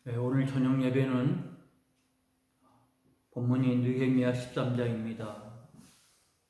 네, 오늘 저녁 예배는 본문이 느헤미야 13장입니다.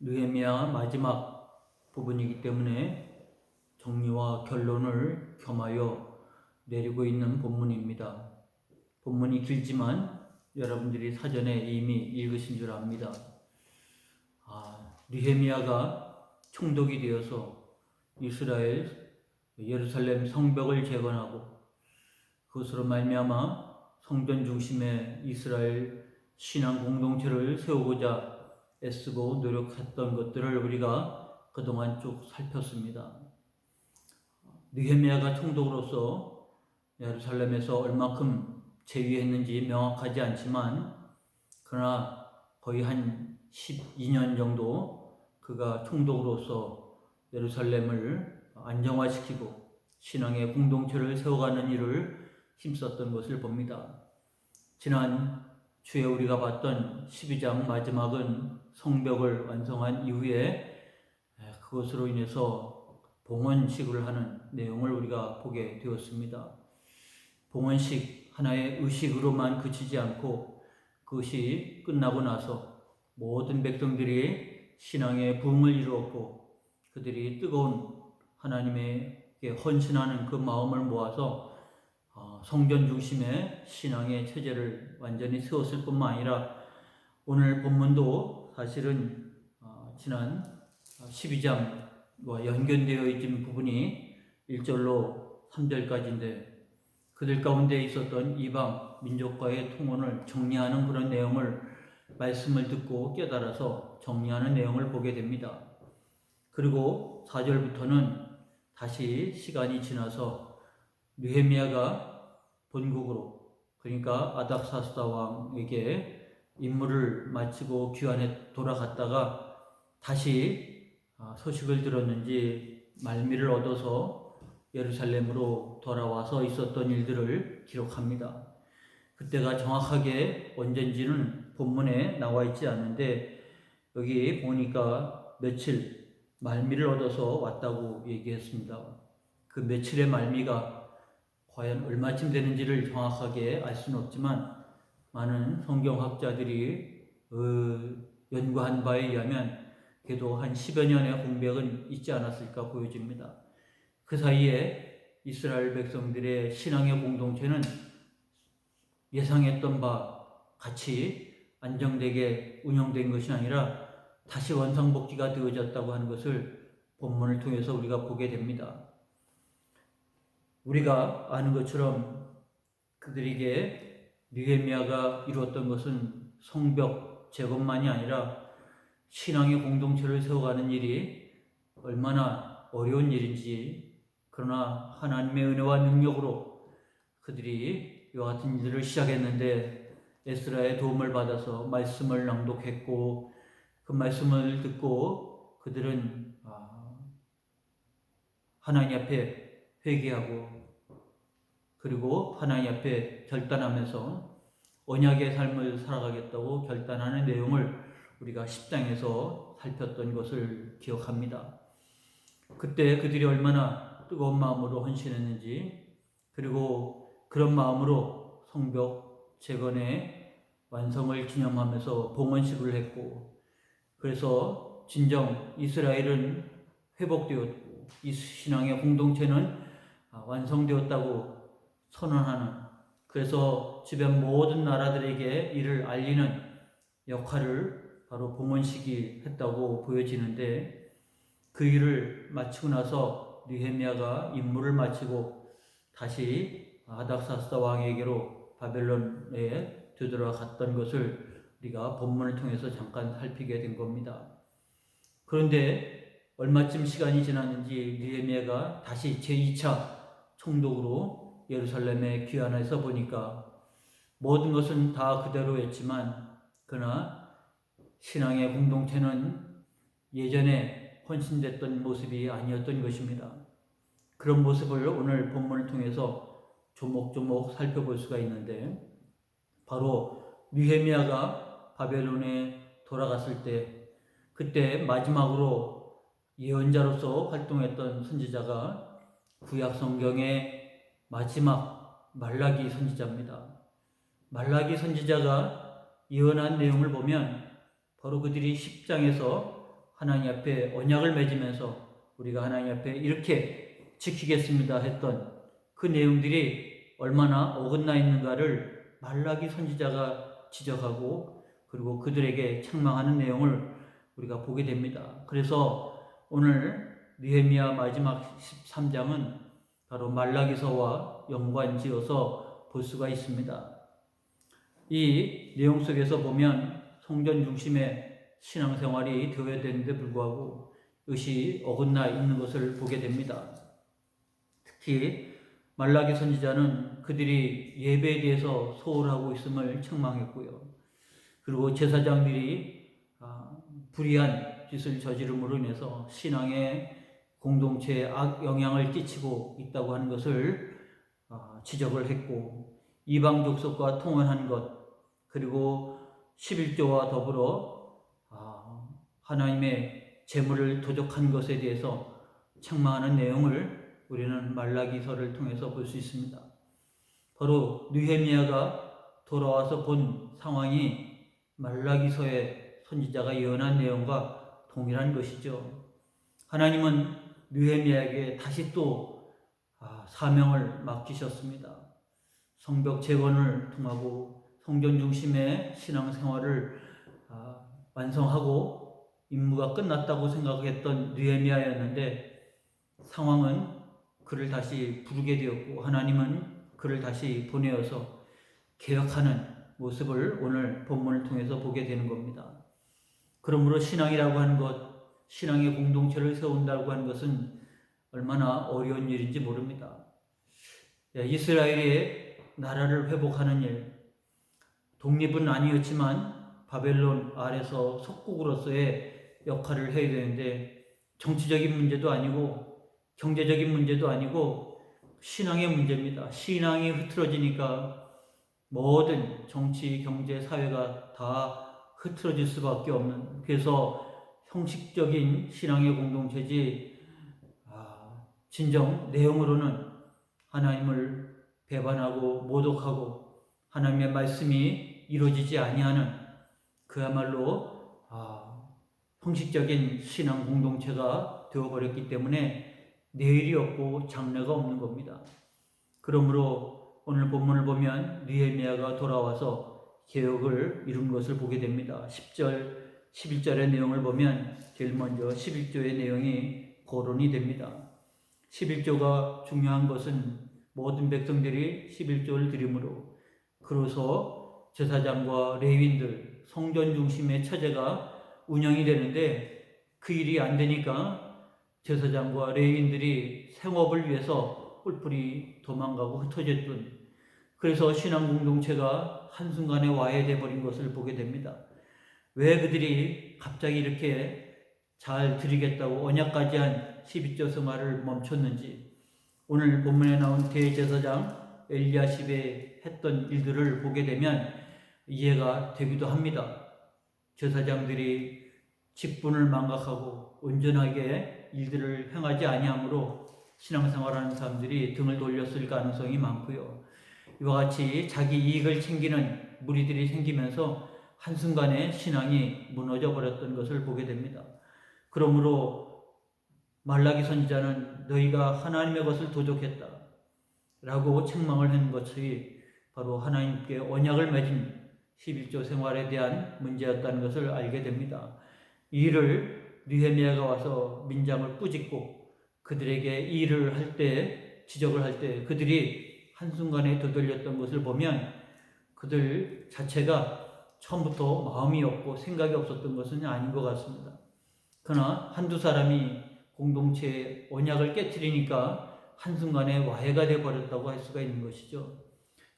느헤미야 마지막 부분이기 때문에 정리와 결론을 겸하여 내리고 있는 본문입니다. 본문이 길지만 여러분들이 사전에 이미 읽으신 줄 압니다. 느헤미야가 총독이 되어서 이스라엘 예루살렘 성벽을 재건하고 그것으로 말미암아 성전 중심의 이스라엘 신앙 공동체를 세우고자 애쓰고 노력했던 것들을 우리가 그동안 쭉 살폈습니다. 느헤미야가 총독으로서 예루살렘에서 얼마큼 제위했는지 명확하지 않지만 그러나 거의 한 12년 정도 그가 총독으로서 예루살렘을 안정화시키고 신앙의 공동체를 세워가는 일을 힘썼던 것을 봅니다. 지난 주에 우리가 봤던 12장 마지막은 성벽을 완성한 이후에 그것으로 인해서 봉헌식을 하는 내용을 우리가 보게 되었습니다. 봉헌식 하나의 의식으로만 그치지 않고 그것이 끝나고 나서 모든 백성들이 신앙의 부흥을 이루었고 그들이 뜨거운 하나님에게 헌신하는 그 마음을 모아서 성전 중심의 신앙의 체제를 완전히 세웠을 뿐만 아니라 오늘 본문도 사실은 지난 12장과 연결되어 있는 부분이 1절로 3절까지인데 그들 가운데 있었던 이방 민족과의 통혼을 정리하는 그런 내용을 말씀을 듣고 깨달아서 정리하는 내용을 보게 됩니다. 그리고 4절부터는 다시 시간이 지나서 느헤미야가 본국으로 그러니까 아닥사스다 왕에게 임무를 마치고 귀환에 돌아갔다가 다시 소식을 들었는지 말미를 얻어서 예루살렘으로 돌아와서 있었던 일들을 기록합니다. 그때가 정확하게 언젠지는 본문에 나와 있지 않은데 여기 보니까 며칠 말미를 얻어서 왔다고 얘기했습니다. 그 며칠의 말미가 과연 얼마쯤 되는지를 정확하게 알 수는 없지만 많은 성경학자들이 연구한 바에 의하면 그래도 한 10여 년의 공백은 있지 않았을까 보여집니다. 그 사이에 이스라엘 백성들의 신앙의 공동체는 예상했던 바 같이 안정되게 운영된 것이 아니라 다시 원상복귀가 되어졌다고 하는 것을 본문을 통해서 우리가 보게 됩니다. 우리가 아는 것처럼 그들에게 느헤미야가 이루었던 것은 성벽 재건만이 아니라 신앙의 공동체를 세워가는 일이 얼마나 어려운 일인지 그러나 하나님의 은혜와 능력으로 그들이 이와 같은 일들을 시작했는데 에스라의 도움을 받아서 말씀을 낭독했고 그 말씀을 듣고 그들은 하나님 앞에 회개하고 그리고 하나님 앞에 결단하면서 언약의 삶을 살아가겠다고 결단하는 내용을 우리가 10장에서 살폈던 것을 기억합니다. 그때 그들이 얼마나 뜨거운 마음으로 헌신했는지 그리고 그런 마음으로 성벽 재건의 완성을 기념하면서 봉헌식을 했고 그래서 진정 이스라엘은 회복되었고 이 신앙의 공동체는 완성되었다고 선언하는 그래서 주변 모든 나라들에게 이를 알리는 역할을 바로 봉헌식이 했다고 보여지는데 그 일을 마치고 나서 느헤미야가 임무를 마치고 다시 아닥사스다 왕에게로 바벨론에 되돌아갔던 것을 우리가 본문을 통해서 잠깐 살피게 된 겁니다. 그런데 얼마쯤 시간이 지났는지 느헤미야가 다시 제2차 총독으로 예루살렘에 귀환해서 보니까 모든 것은 다 그대로였지만 그러나 신앙의 공동체는 예전에 헌신됐던 모습이 아니었던 것입니다. 그런 모습을 오늘 본문을 통해서 조목조목 살펴볼 수가 있는데 바로 느헤미야가 바벨론에 돌아갔을 때 그때 마지막으로 예언자로서 활동했던 선지자가 구약 성경의 마지막 말라기 선지자입니다. 말라기 선지자가 예언한 내용을 보면 바로 그들이 10장에서 하나님 앞에 언약을 맺으면서 우리가 하나님 앞에 이렇게 지키겠습니다 했던 그 내용들이 얼마나 어긋나 있는가를 말라기 선지자가 지적하고 그리고 그들에게 책망하는 내용을 우리가 보게 됩니다. 그래서 오늘 느헤미야 마지막 13장은 바로 말라기서와 연관지어서 볼 수가 있습니다. 이 내용 속에서 보면 성전 중심의 신앙생활이 되어야 되는데 불구하고 이것이 어긋나 있는 것을 보게 됩니다. 특히 말라기 선지자는 그들이 예배에 대해서 소홀하고 있음을 책망했고요. 그리고 제사장들이 불의한 짓을 저지름으로 인해서 신앙의 공동체에 영향을 끼치고 있다고 하는 것을 지적을 했고, 이방 족속과 통혼한 것, 그리고 11조와 더불어 하나님의 재물을 도적한 것에 대해서 책망하는 내용을 우리는 말라기서를 통해서 볼 수 있습니다. 바로 느헤미야가 돌아와서 본 상황이 말라기서의 선지자가 예언한 내용과 동일한 것이죠. 하나님은 느헤미야에게 다시 또 사명을 맡기셨습니다. 성벽 재건을 통하고 성전 중심의 신앙생활을 완성하고 임무가 끝났다고 생각했던 느헤미야였는데 상황은 그를 다시 부르게 되었고 하나님은 그를 다시 보내어서 개혁하는 모습을 오늘 본문을 통해서 보게 되는 겁니다. 그러므로 신앙이라고 하는 것, 신앙의 공동체를 세운다고 하는 것은 얼마나 어려운 일인지 모릅니다. 이스라엘의 나라를 회복하는 일, 독립은 아니었지만 바벨론 아래서 속국으로서의 역할을 해야 되는데 정치적인 문제도 아니고 경제적인 문제도 아니고 신앙의 문제입니다. 신앙이 흐트러지니까 모든 정치, 경제, 사회가 다 흐트러질 수밖에 없는, 그래서 형식적인 신앙의 공동체지 진정 내용으로는 하나님을 배반하고 모독하고 하나님의 말씀이 이루어지지 아니하는 그야말로 형식적인 신앙 공동체가 되어버렸기 때문에 내일이 없고 장래가 없는 겁니다. 그러므로 오늘 본문을 보면 느헤미야가 돌아와서 개혁을 이룬 것을 보게 됩니다. 10절, 11절의 내용을 보면 제일 먼저 11조의 내용이 거론이 됩니다. 11조가 중요한 것은 모든 백성들이 11조를 드림으로 그로서 제사장과 레위인들, 성전 중심의 체제가 운영이 되는데 그 일이 안 되니까 제사장과 레위인들이 생업을 위해서 뿔뿔이 도망가고 흩어졌던, 그래서 신앙 공동체가 한순간에 와해돼 버린 것을 보게 됩니다. 왜 그들이 갑자기 이렇게 잘 드리겠다고 언약까지 한 12조 생활을 멈췄는지 오늘 본문에 나온 대제사장 엘리야십의 했던 일들을 보게 되면 이해가 되기도 합니다. 제사장들이 직분을 망각하고 온전하게 일들을 행하지 아니하므로 신앙생활하는 사람들이 등을 돌렸을 가능성이 많고요. 이와 같이 자기 이익을 챙기는 무리들이 생기면서 한순간에 신앙이 무너져 버렸던 것을 보게 됩니다. 그러므로 말라기 선지자는 너희가 하나님의 것을 도적했다 라고 책망을 한 것이 바로 하나님께 언약을 맺은 11조 생활에 대한 문제였다는 것을 알게 됩니다. 이 일을 느헤미야가 와서 민장을 꾸짖고 그들에게 이 일을 할 때, 지적을 할 때 그들이 한순간에 되돌렸던 것을 보면 그들 자체가 처음부터 마음이 없고 생각이 없었던 것은 아닌 것 같습니다. 그러나 한두 사람이 공동체의 언약을 깨트리니까 한순간에 와해가 되어버렸다고 할 수가 있는 것이죠.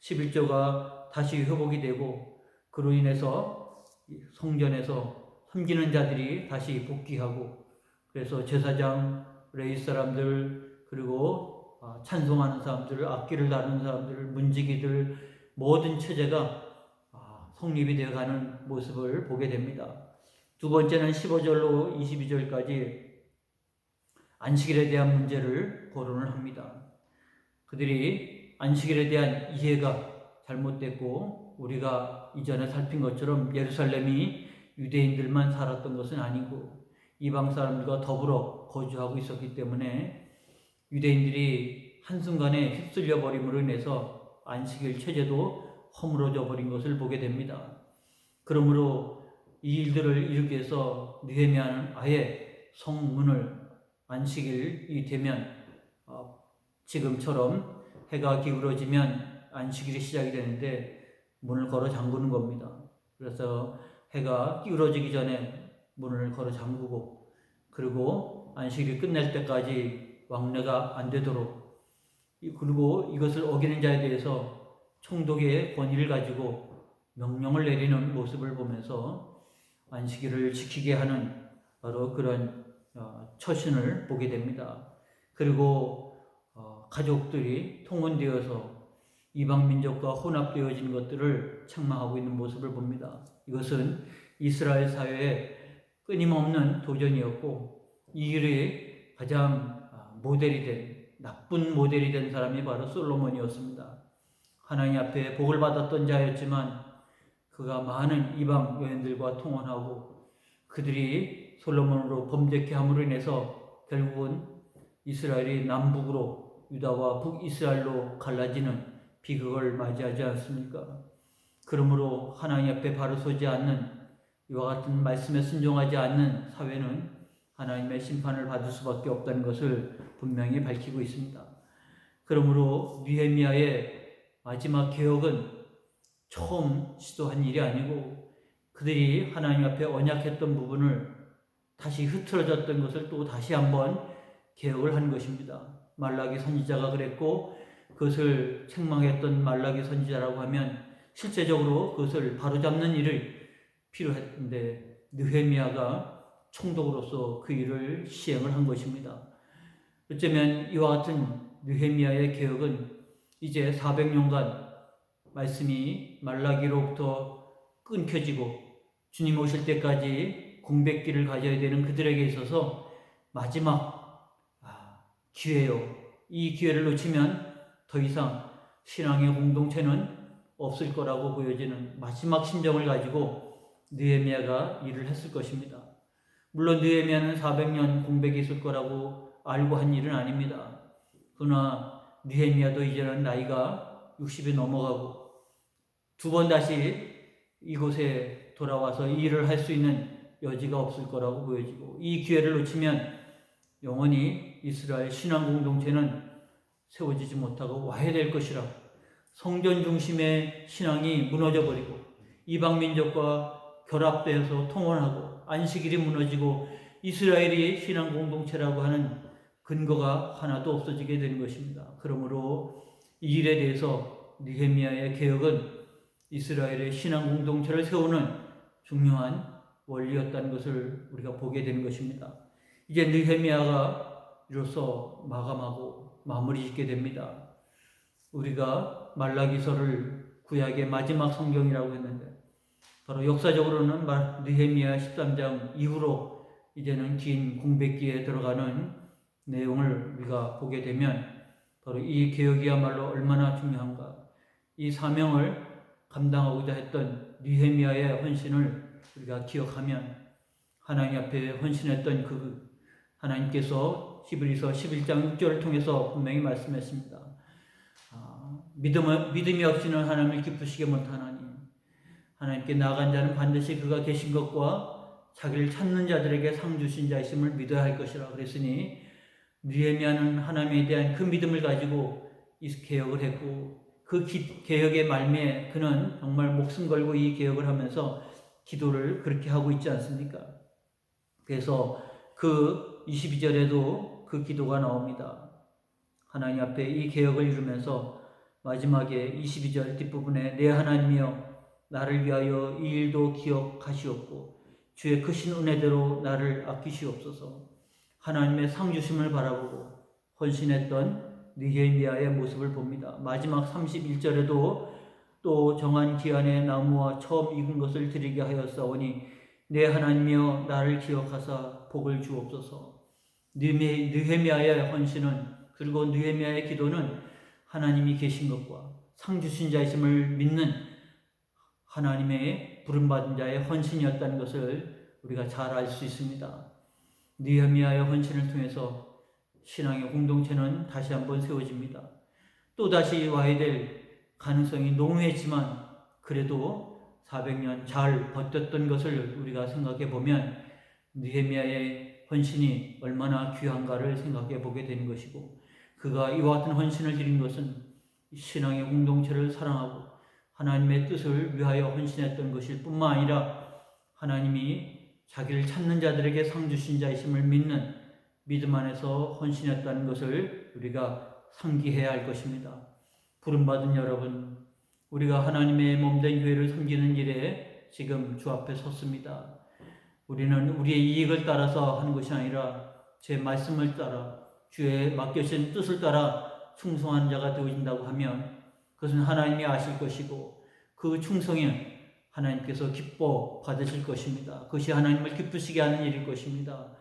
11조가 다시 회복이 되고 그로 인해서 성전에서 섬기는 자들이 다시 복귀하고, 그래서 제사장, 레위 사람들, 그리고 찬송하는 사람들, 악기를 다루는 사람들, 문지기들, 모든 체제가 성립이 되어가는 모습을 보게 됩니다. 두 번째는 15절로 22절까지 안식일에 대한 문제를 거론을 합니다. 그들이 안식일에 대한 이해가 잘못됐고, 우리가 이전에 살핀 것처럼 예루살렘이 유대인들만 살았던 것은 아니고 이방 사람들과 더불어 거주하고 있었기 때문에 유대인들이 한순간에 휩쓸려 버림으로 인해서 안식일 체제도 허물어져 버린 것을 보게 됩니다. 그러므로 이 일들을 이루기 위해서 느헤미야는 아예 성문을 안식일이 되면 지금처럼 해가 기울어지면 안식일이 시작이 되는데 문을 걸어 잠그는 겁니다. 그래서 해가 기울어지기 전에 문을 걸어 잠그고, 그리고 안식일이 끝날 때까지 왕래가 안 되도록, 그리고 이것을 어기는 자에 대해서 총독의 권위를 가지고 명령을 내리는 모습을 보면서 안식일을 지키게 하는 바로 그런 처신을 보게 됩니다. 그리고 가족들이 통혼되어서 이방 민족과 혼합되어진 것들을 책망하고 있는 모습을 봅니다. 이것은 이스라엘 사회의 끊임없는 도전이었고, 이 일의 가장 모델이 된, 나쁜 모델이 된 사람이 바로 솔로몬이었습니다. 하나님 앞에 복을 받았던 자였지만 그가 많은 이방 여인들과 통혼하고 그들이 솔로몬으로 범죄케 함으로 인해서 결국은 이스라엘이 남북으로, 유다와 북이스라엘로 갈라지는 비극을 맞이하지 않습니까? 그러므로 하나님 앞에 바로 서지 않는, 이와 같은 말씀에 순종하지 않는 사회는 하나님의 심판을 받을 수밖에 없다는 것을 분명히 밝히고 있습니다. 그러므로 느헤미야의 마지막 개혁은 처음 시도한 일이 아니고 그들이 하나님 앞에 언약했던 부분을 다시 흐트러졌던 것을 또 다시 한번 개혁을 한 것입니다. 말라기 선지자가 그랬고, 그것을 책망했던 말라기 선지자라고 하면 실제적으로 그것을 바로잡는 일을 필요했는데 느헤미야가 총독으로서 그 일을 시행을 한 것입니다. 어쩌면 이와 같은 느헤미야의 개혁은 이제 400년간 말씀이 말라기로부터 끊겨지고 주님 오실 때까지 공백기를 가져야 되는 그들에게 있어서 마지막 기회요. 이 기회를 놓치면 더 이상 신앙의 공동체는 없을 거라고 보여지는 마지막 심정을 가지고 느헤미야가 일을 했을 것입니다. 물론 느헤미야는 400년 공백이 있을 거라고 알고 한 일은 아닙니다. 그러나 느헤미야도 이제는 나이가 60이 넘어가고 두 번 다시 이곳에 돌아와서 이 일을 할 수 있는 여지가 없을 거라고 보여지고, 이 기회를 놓치면 영원히 이스라엘 신앙 공동체는 세워지지 못하고 와야 될 것이라, 성전 중심의 신앙이 무너져 버리고 이방 민족과 결합되어서 통혼하고 안식일이 무너지고 이스라엘이 신앙 공동체라고 하는 근거가 하나도 없어지게 되는 것입니다. 그러므로 이 일에 대해서 느헤미야의 개혁은 이스라엘의 신앙 공동체를 세우는 중요한 원리였다는 것을 우리가 보게 되는 것입니다. 이제 느헤미야가 이로써 마감하고 마무리 짓게 됩니다. 우리가 말라기서를 구약의 마지막 성경이라고 했는데, 바로 역사적으로는 느헤미야 13장 이후로 이제는 긴 공백기에 들어가는 내용을 우리가 보게 되면 바로 이 개혁이야말로 얼마나 중요한가, 이 사명을 감당하고자 했던 느헤미야의 헌신을 우리가 기억하면 하나님 앞에 헌신했던 그 하나님께서 히브리서 11장 6절을 통해서 분명히 말씀했습니다. 믿음이 없이는 하나님을 기쁘시게 못하나니 하나님께 나아간 자는 반드시 그가 계신 것과 자기를 찾는 자들에게 상 주신 자이심을 믿어야 할 것이라 그랬으니, 느헤미야는 하나님에 대한 그 믿음을 가지고 이 개혁을 했고, 그 개혁의 말미에 그는 정말 목숨 걸고 이 개혁을 하면서 기도를 그렇게 하고 있지 않습니까? 그래서 그 22절에도 그 기도가 나옵니다. 하나님 앞에 이 개혁을 이루면서 마지막에 22절 뒷부분에 내 하나님이여 나를 위하여 이 일도 기억하시옵고 주의 크신 은혜대로 나를 아끼시옵소서. 하나님의 상 주심을 바라보고 헌신했던 느헤미야의 모습을 봅니다. 마지막 31절에도 또 정한 기한에 나무와 처음 익은 것을 드리게 하였사오니 내 하나님이여 나를 기억하사 복을 주옵소서. 느헤미야의 헌신은, 그리고 느헤미야의 기도는 하나님이 계신 것과 상 주신 자이심을 믿는 하나님의 부름받은 자의 헌신이었다는 것을 우리가 잘 알 수 있습니다. 느헤미야의 헌신을 통해서 신앙의 공동체는 다시 한번 세워집니다. 또다시 와야 될 가능성이 농후했지만 그래도 400년 잘 버텼던 것을 우리가 생각해 보면 느헤미야의 헌신이 얼마나 귀한가를 생각해 보게 되는 것이고, 그가 이와 같은 헌신을 드린 것은 신앙의 공동체를 사랑하고 하나님의 뜻을 위하여 헌신했던 것일 뿐만 아니라 하나님이 자기를 찾는 자들에게 상 주신 자이심을 믿는 믿음 안에서 헌신했다는 것을 우리가 상기해야 할 것입니다. 부름받은 여러분, 우리가 하나님의 몸된 교회를 섬기는 일에 지금 주 앞에 섰습니다. 우리는 우리의 이익을 따라서 하는 것이 아니라 제 말씀을 따라 주의 맡겨진 뜻을 따라 충성하는 자가 되어진다고 하면 그것은 하나님이 아실 것이고, 그 충성은 하나님께서 기뻐 받으실 것입니다. 그것이 하나님을 기쁘시게 하는 일일 것입니다.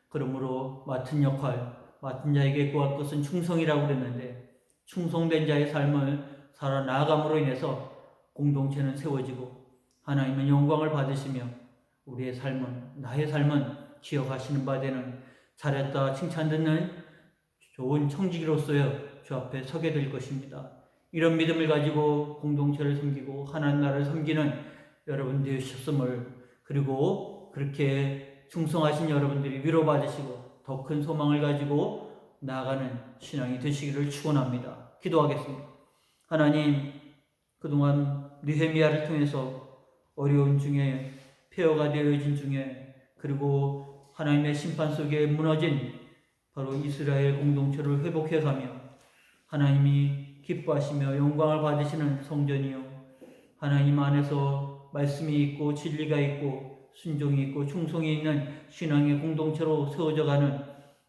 그러므로 맡은 역할, 맡은 자에게 구할 것은 충성이라고 그랬는데, 충성된 자의 삶을 살아나감으로 인해서 공동체는 세워지고 하나님은 영광을 받으시며 우리의 삶은, 나의 삶은 기억하시는 바 되는 잘했다 칭찬 듣는 좋은 청지기로서의 주 앞에 서게 될 것입니다. 이런 믿음을 가지고 공동체를 섬기고 하나님 나라를 섬기는 여러분 되셨음을, 그리고 그렇게 충성하신 여러분들이 위로받으시고 더 큰 소망을 가지고 나아가는 신앙이 되시기를 축원합니다. 기도하겠습니다. 하나님, 그동안 느헤미야를 통해서 어려운 중에, 폐허가 되어진 중에, 그리고 하나님의 심판 속에 무너진 바로 이스라엘 공동체를 회복해가며 하나님이 기뻐하시며 영광을 받으시는 성전이요, 하나님 안에서 말씀이 있고 진리가 있고 순종이 있고 충성이 있는 신앙의 공동체로 세워져가는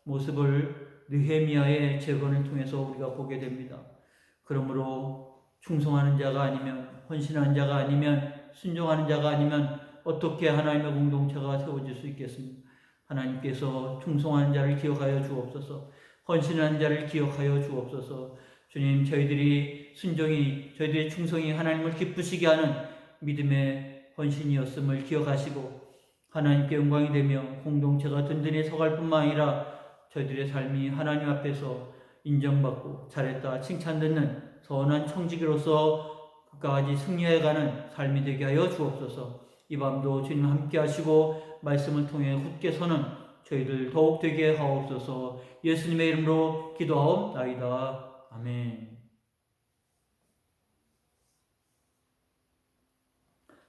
모습을 느헤미야의 재건을 통해서 우리가 보게 됩니다. 그러므로 충성하는 자가 아니면, 헌신하는 자가 아니면, 순종하는 자가 아니면 어떻게 하나님의 공동체가 세워질 수 있겠습니까? 하나님께서 충성하는 자를 기억하여 주옵소서, 헌신하는 자를 기억하여 주옵소서. 주님, 저희들이 순종이, 저희들의 충성이 하나님을 기쁘시게 하는 믿음의 헌신이었음을 기억하시고 하나님께 영광이 되며 공동체가 든든히 서갈 뿐만 아니라 저희들의 삶이 하나님 앞에서 인정받고 잘했다 칭찬 듣는 선한 청지기로서 끝까지 승리해가는 삶이 되게 하여 주옵소서. 이 밤도 주님 함께 하시고 말씀을 통해 굳게 서는 저희들 더욱 되게 하옵소서. 예수님의 이름으로 기도하옵나이다. 아멘.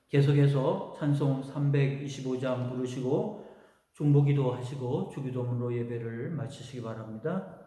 계속해서 찬송 325장 부르시고 중보기도 하시고 주기도문으로 예배를 마치시기 바랍니다.